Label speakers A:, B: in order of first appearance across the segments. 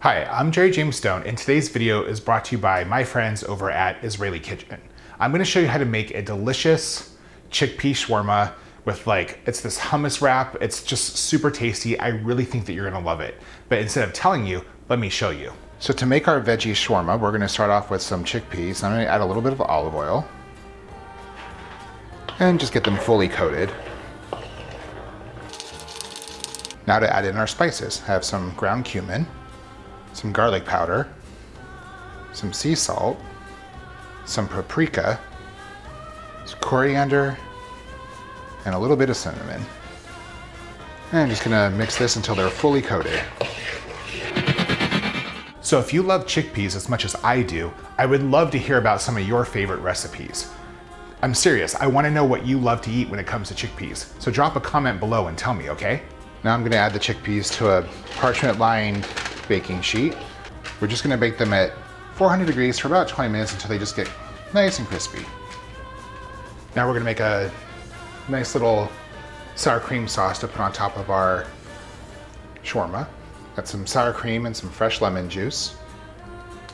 A: Hi, I'm Jerry James Stone, and today's video is brought to you by my friends over at Israeli Kitchen. I'm gonna show you how to make a delicious chickpea shawarma with it's this hummus wrap. It's just super tasty. I really think that you're gonna love it. But instead of telling you, let me show you. So to make our veggie shawarma, we're gonna start off with some chickpeas. I'm gonna add a little bit of olive oil and just get them fully coated. Now to add in our spices. I have some ground cumin, some garlic powder, some sea salt, some paprika, some coriander, and a little bit of cinnamon. And I'm just gonna mix this until they're fully coated. So if you love chickpeas as much as I do, I would love to hear about some of your favorite recipes. I'm serious, I wanna know what you love to eat when it comes to chickpeas. So drop a comment below and tell me, okay? Now I'm gonna add the chickpeas to a parchment lined baking sheet. We're just gonna bake them at 400 degrees for about 20 minutes until they just get nice and crispy. Now we're gonna make a nice little sour cream sauce to put on top of our shawarma. Got some sour cream and some fresh lemon juice.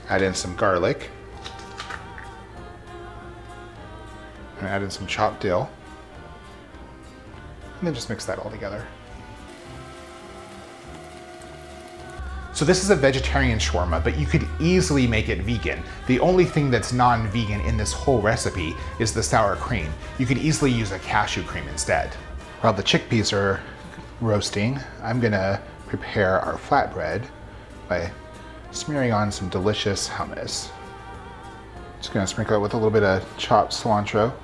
A: Add in some garlic. And add in some chopped dill. And then just mix that all together. So this is a vegetarian shawarma, but you could easily make it vegan. The only thing that's non-vegan in this whole recipe is the sour cream. You could easily use a cashew cream instead. While the chickpeas are roasting, I'm gonna prepare our flatbread by smearing on some delicious hummus. Just gonna sprinkle it with a little bit of chopped cilantro.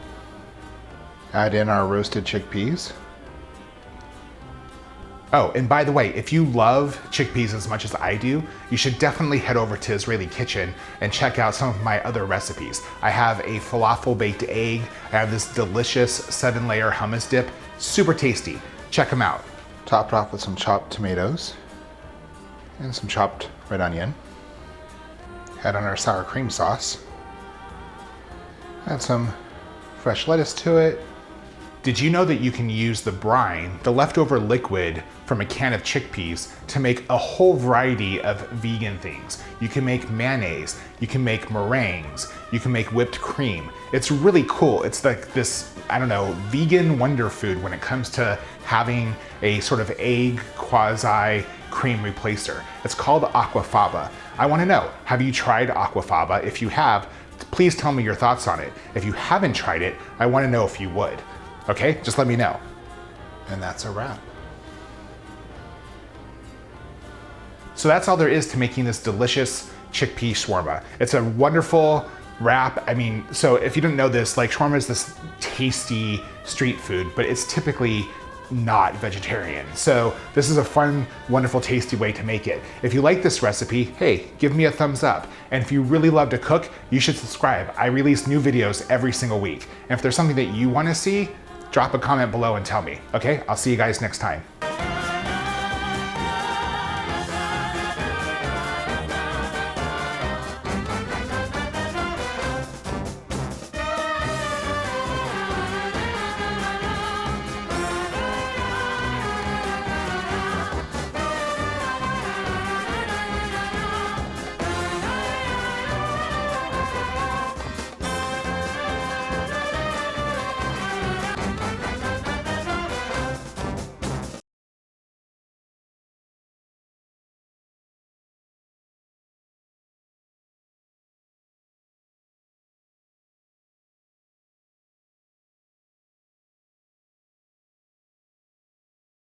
A: Add in our roasted chickpeas. Oh, and by the way, if you love chickpeas as much as I do, you should definitely head over to Israeli Kitchen and check out some of my other recipes. I have a falafel baked egg. I have this delicious 7-layer hummus dip. Super tasty. Check them out. Topped off with some chopped tomatoes and some chopped red onion. Add on our sour cream sauce. Add some fresh lettuce to it. Did you know that you can use the brine, the leftover liquid from a can of chickpeas, to make a whole variety of vegan things? You can make mayonnaise, you can make meringues, you can make whipped cream. It's really cool. It's like this, I don't know, vegan wonder food when it comes to having a sort of egg quasi cream replacer. It's called aquafaba. I wanna know, have you tried aquafaba? If you have, please tell me your thoughts on it. If you haven't tried it, I wanna know if you would. Okay, just let me know. And that's a wrap. So that's all there is to making this delicious chickpea shawarma. It's a wonderful wrap. I mean, so if you didn't know this, shawarma is this tasty street food, but it's typically not vegetarian. So this is a fun, wonderful, tasty way to make it. If you like this recipe, hey, give me a thumbs up. And if you really love to cook, you should subscribe. I release new videos every single week. And if there's something that you wanna see, drop a comment below and tell me, okay? I'll see you guys next time.